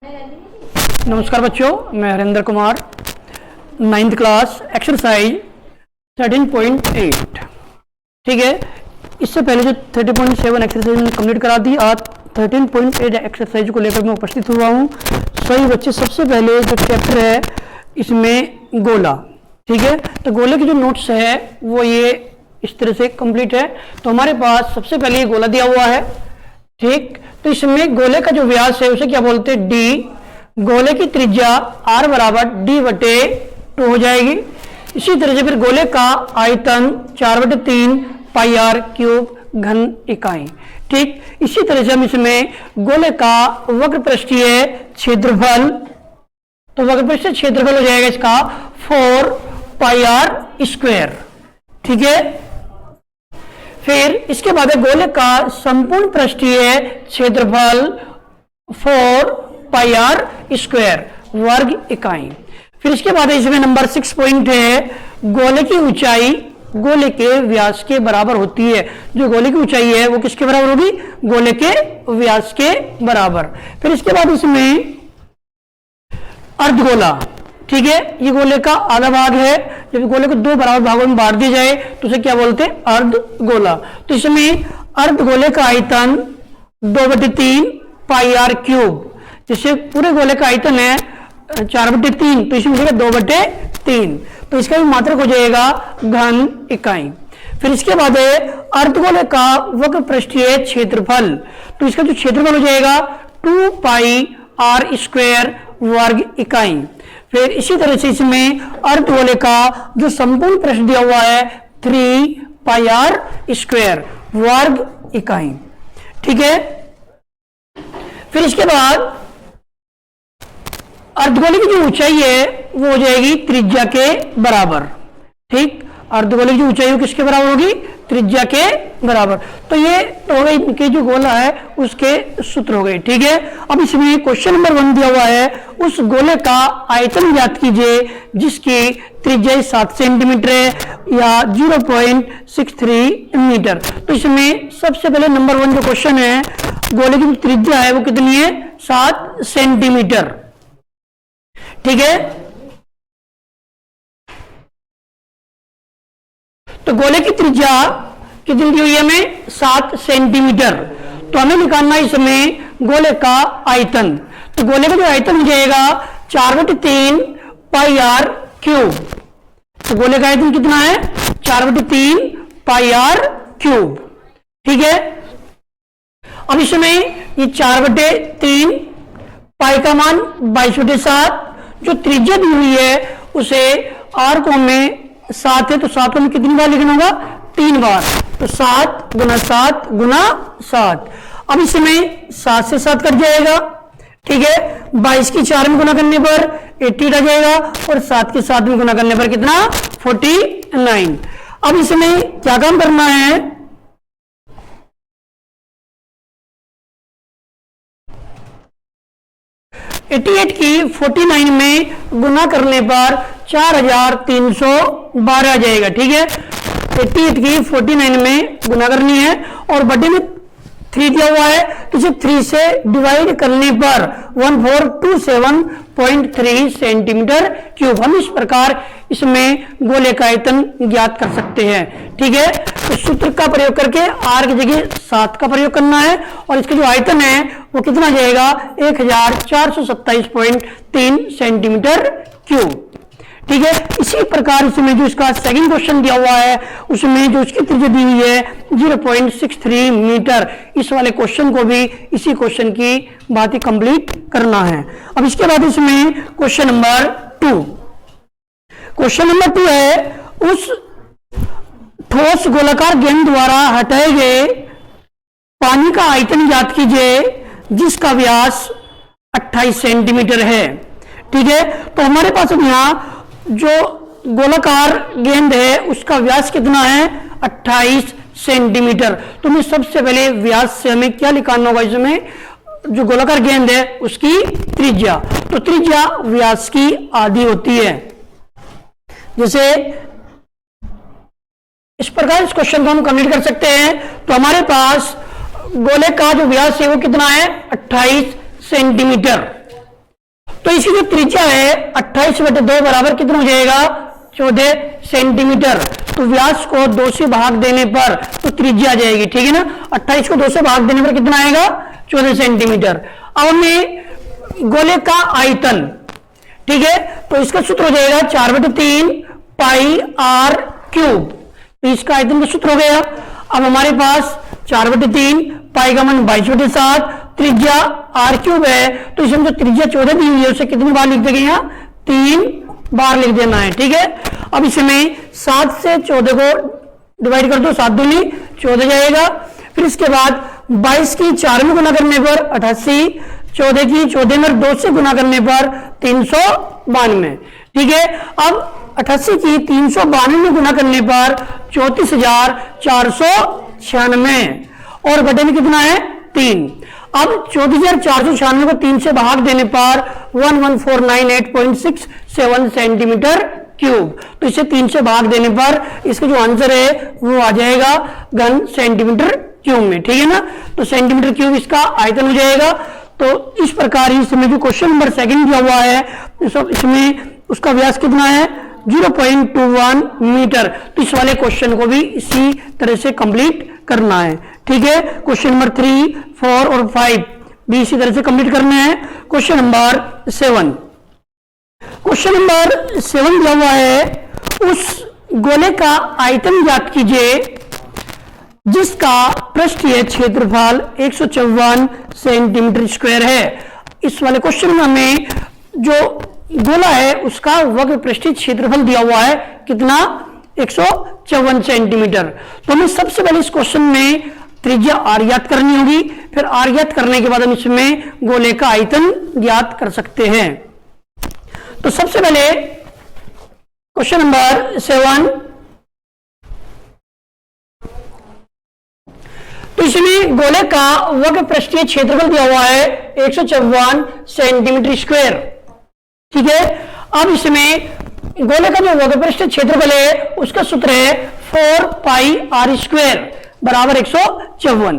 नमस्कार बच्चों, मैं Harinder Kumar, 9th class, exercise 13.8। ठीक है, इससे पहले जो 30.7 एक्सरसाइज मैंने कंप्लीट करा दी, आज 13.8 एक्सरसाइज को लेकर मैं उपस्थित हुआ हूँ। सही बच्चे, सबसे पहले जो चैप्टर है इसमें गोला। ठीक है, तो गोले के जो नोट्स है वो ये इस तरह से कंप्लीट है। तो हमारे पास सबसे पहले ये गोला दिया हुआ है। ठीक, तो इसमें गोले का जो व्यास है उसे क्या बोलते हैं? डी। गोले की त्रिज्या r बराबर d/2 हो जाएगी। इसी तरह से फिर गोले का आयतन 4/3 पाई r क्यूब घन इकाई। ठीक, इसी तरह से हम इसमें गोले का वक्र पृष्ठीय क्षेत्रफल, तो वक्र पृष्ठीय क्षेत्रफल हो जाएगा इसका 4 पाई r स्क्वायर। ठीक है, फिर इसके बाद है गोले का संपूर्ण पृष्ठीय क्षेत्रफल 4 पाई r स्क्वायर वर्ग इकाई। फिर इसके बाद इसमें नंबर 6 पॉइंट है, गोले की ऊंचाई गोले के व्यास के बराबर होती है। जो गोले की ऊंचाई है वो किसके बराबर होगी? गोले के व्यास के बराबर। फिर इसके बाद इसमें अर्धगोला। ठीक है, ये गोले का आधा भाग है। जब गोले को दो बराबर भागों में बांट दिया जाए तो उसे क्या बोलते हैं? अर्धगोला। तो इसमें अर्धगोले का आयतन 2/3 पाई r क्यूब। जैसे पूरे गोले का आयतन है 4/3, तो इसमें मिलेगा 2/3, तो इसका भी मात्रक हो जाएगा घन इकाई। फिर इसके बाद है अर्धगोले का वक्र पृष्ठीय क्षेत्रफल, तो इसका जो क्षेत्रफल हो जाएगा 2 पाई r स्क्वायर वर्ग इकाई। फिर इसी तरह से इसमें अर्धगोले का जो संपूर्ण पृष्ठ दिया हुआ है 3 पाई r स्क्वायर वर्ग इकाई। ठीक है, फिर इसके बाद अर्धगोले की जो ऊंचाई है वो हो जाएगी त्रिज्या के बराबर। ठीक, अर्धगोले की जो ऊंचाई किसके बराबर होगी? त्रिज्या के बराबर। तो ये हो गई कि जो गोला है उसके सूत्र हो गए। ठीक है, अब इसमें क्वेश्चन नंबर 1 दिया हुआ है, उस गोले का आयतन ज्ञात कीजिए जिसकी त्रिज्या 7 सेंटीमीटर है या 0.63 मीटर। तो इसमें सबसे पहले नंबर 1 जो क्वेश्चन है, गोले की त्रिज्या है वो कितनी है? 7 सेंटीमीटर। ठीक है, तो गोले की त्रिज्या कितनी दी हुई है हमें? 7 सेंटीमीटर। तो हमें निकालना है इसमें गोले का आयतन। तो गोले का जो आयतन हो जाएगा 4/3 पाई r क्यूब। तो गोले का आयतन कितना है? 4/3 पाई r क्यूब। ठीक है, अब इसमें ये 4/3 पाई का मान 22/7, जो त्रिज्या दी हुई है उसे r को हमें 7 है तो 7 को हमें कितनी बार लिखना होगा? 3 बार। तो 7 गुना 7 गुना 7। अब इसमें 7 से 7 कट जाएगा। ठीक है, 22 की 4 में गुना करने पर 80 आ जाएगा और 7 के 7 में गुना करने पर कितना? 49। अब इसमें क्या काम करना है? एटी की 49 में गुना करने पर 4312 आ जाएगा। ठीक है, 88 की 49 में गुना करनी है और बटे में 3 दिया हुआ है, तो इसे 3 से डिवाइड करने पर 1427.3 सेंटीमीटर क्यूब। हम इस प्रकार इसमें गोले का आयतन ज्ञात कर सकते हैं। ठीक है, तो सूत्र का प्रयोग करके r की जगह 7 का प्रयोग करना है और इसका जो आयतन है वो कितना जाएगा? 1427.3 सेंटीमीटर क्यूब। ठीक है, इसी प्रकार इसमें जो इसका सेकंड क्वेश्चन दिया हुआ है उसमें जो इसकी त्रिज्या दी हुई है 0.63 मीटर, इस वाले क्वेश्चन को भी इसी क्वेश्चन की बात ही कंप्लीट करना है। अब इसके बाद इसमें क्वेश्चन नंबर 2। क्वेश्चन नंबर 2 है, उस ठोस गोलाकार गेंद द्वारा हटाए गए पानी का आयतन ज्ञात कीजिए जिसका व्यास 28 सेंटीमीटर है। ठीक है, तो हमारे पास यहाँ जो गोलाकार गेंद है उसका व्यास कितना है? 28 सेंटीमीटर। तो हमें सबसे पहले व्यास से हमें क्या निकालना होगा? इसमें जो गोलाकार गेंद है उसकी त्रिज्या, तो त्रिज्या व्यास की आधी होती है। जैसे इस प्रकार इस क्वेश्चन को हम कंप्लीट कर सकते हैं। तो हमारे पास गोले का जो व्यास है वो कितना है? 28 सेंटीमीटर। तो इसकी जो त्रिज्या है 28/2 बराबर कितना हो जाएगा 14 सेंटीमीटर। तो व्यास को 2 से भाग देने पर तो त्रिज्या आ जाएगी, ठीक है ना। 28 को 2 से भाग देने पर कितना आएगा 14 सेंटीमीटर। अब हमें गोले का आयतन, ठीक है, तो इसका सूत्र हो जाएगा 4/3 पाई आर क्यूब। तो इसका आयतन का सूत्र हो गया। अब हमारे पास 4/3 पाई का मान 22/7, त्रिज्या आर क्यूब है, तो इसमें जो त्रिज्या 14 दी हुई है उसे कितनी बार लिख देंगे, यहाँ 3 बार लिख देना है, ठीक है। अब इसमें 7 से 14 को डिवाइड कर दो, 7 दूनी 14 जाएगा। फिर इसके बाद 22 की 4 में गुना करने पर 88, 14 की 14 में 2 से गुना करने पर 392, ठीक है। अब 88 की 392 में गुना करने पर 34,496 और बटे में कितना है 3। अब 34,496 को 3 से भाग देने पर 11,498.67 सेंटीमीटर क्यूब। तो इसे 3 से भाग देने पर इसका जो आंसर है वो आ जाएगा घन सेंटीमीटर क्यूब में, ठीक है ना। तो सेंटीमीटर क्यूब इसका आयतन हो जाएगा। तो इस प्रकार इसमें जो क्वेश्चन नंबर 2 दिया हुआ है इसमें उसका व्यास कितना है 0.21 मीटर। तो इस वाले क्वेश्चन को भी इसी तरह से कंप्लीट करना है, ठीक है। क्वेश्चन नंबर 3, 4 और 5 भी इसी तरह से कंप्लीट करने हैं। क्वेश्चन नंबर 7, क्वेश्चन नंबर 7 दिया हुआ है, उस गोले का आयतन ज्ञात कीजिए जिसका पृष्ठीय क्षेत्रफल 154 सेंटीमीटर स्क्वायर है। इस वाले क्वेश्चन में हमें जो गोला है उसका वक्र पृष्ठीय क्षेत्रफल दिया हुआ है कितना 154 सेंटीमीटर। तो हमें सबसे पहले इस क्वेश्चन में त्रिज्या आर ज्ञात करनी होगी, फिर आर ज्ञात करने के बाद हम इसमें गोले का आयतन ज्ञात कर सकते हैं। तो सबसे पहले क्वेश्चन नंबर 7, तो इसमें गोले का वक्र पृष्ठीय क्षेत्रफल दिया हुआ है 154 सेंटीमीटर स्क्वायर, ठीक है। अब इसमें गोले का जो वक्र पृष्ठीय क्षेत्रफल है उसका सूत्र है 4 पाई आर स्क्वायर बराबर 154,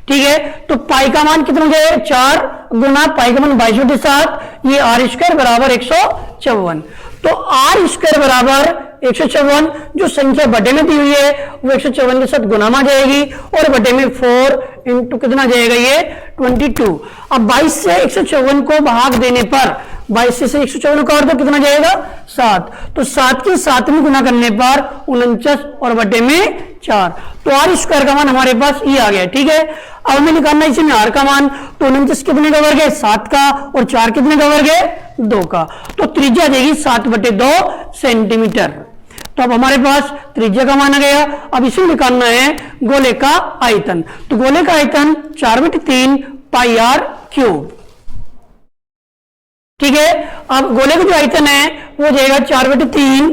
ठीक है। तो पाई का मान कितना हो जाए 4 गुना पाई का मान 22/7, ये आर स्क्वायर बराबर 154। तो आर स्क्वायर बराबर 154, जो संख्या बटे में दी हुई है वो 154 के साथ गुना में आ जाएगी और बटे में 4 इंटू कितना जाएगा ये 22। अब 22 से 154 को भाग देने पर 22 से 154 काट दो कितना जाएगा 7। तो 7 के 7 में गुना करने पर 49 और बटे में 4। तो आर स्क्वायर का मान हमारे पास ये आ गया, ठीक है। अब हमें निकालना है इसमें आर का मान। तो 49 कितने का वर्ग है 7 का और 4 कितने का वर्ग है 2 का। तो त्रिज्या देगी 7/2 सेंटीमीटर। तो अब हमारे पास त्रिज्या का मान आ गया। अब इसे निकालना है गोले का आयतन। तो गोले का आयतन 4/3 पाई आर क्यूब, ठीक है। अब गोले का जो आयतन है वो जाएगा 4/3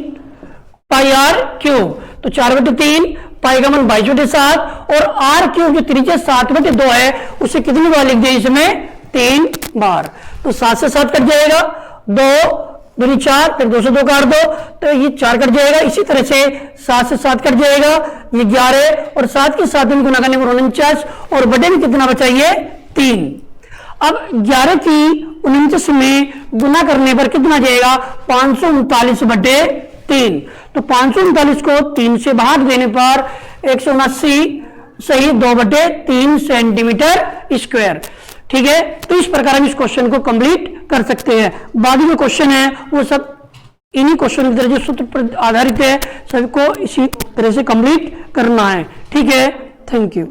पाई आर क्यूब। तो 4/3 पाई का मान 22/7 और आर क्यूब जो त्रिज्या 7/2 है उसे कितनी बार लिख दिया इसमें 3 बार। तो 7 से 7 कट जाएगा, 2 दूनी 4, फिर 2 से 2 काट दो तो ये 4 कट जाएगा। इसी तरह से 7 से 7 कट जाएगा, ये 11 और 7 के 7 में गुना करने पर 49 और बटे में कितना बचा ये 3। अब 11 की 49 में गुना करने पर कितना जाएगा 539/3। तो 539 को 3 से भाग देने पर 179 सही 2/3 सेंटीमीटर स्क्वायर, ठीक है। तो इस प्रकार हम इस क्वेश्चन को कंप्लीट कर सकते हैं। बाकी जो क्वेश्चन है वो सब इन्हीं क्वेश्चन की तरह जो सूत्र पर आधारित है सबको इसी तरह से कंप्लीट करना है, ठीक है। Thank you.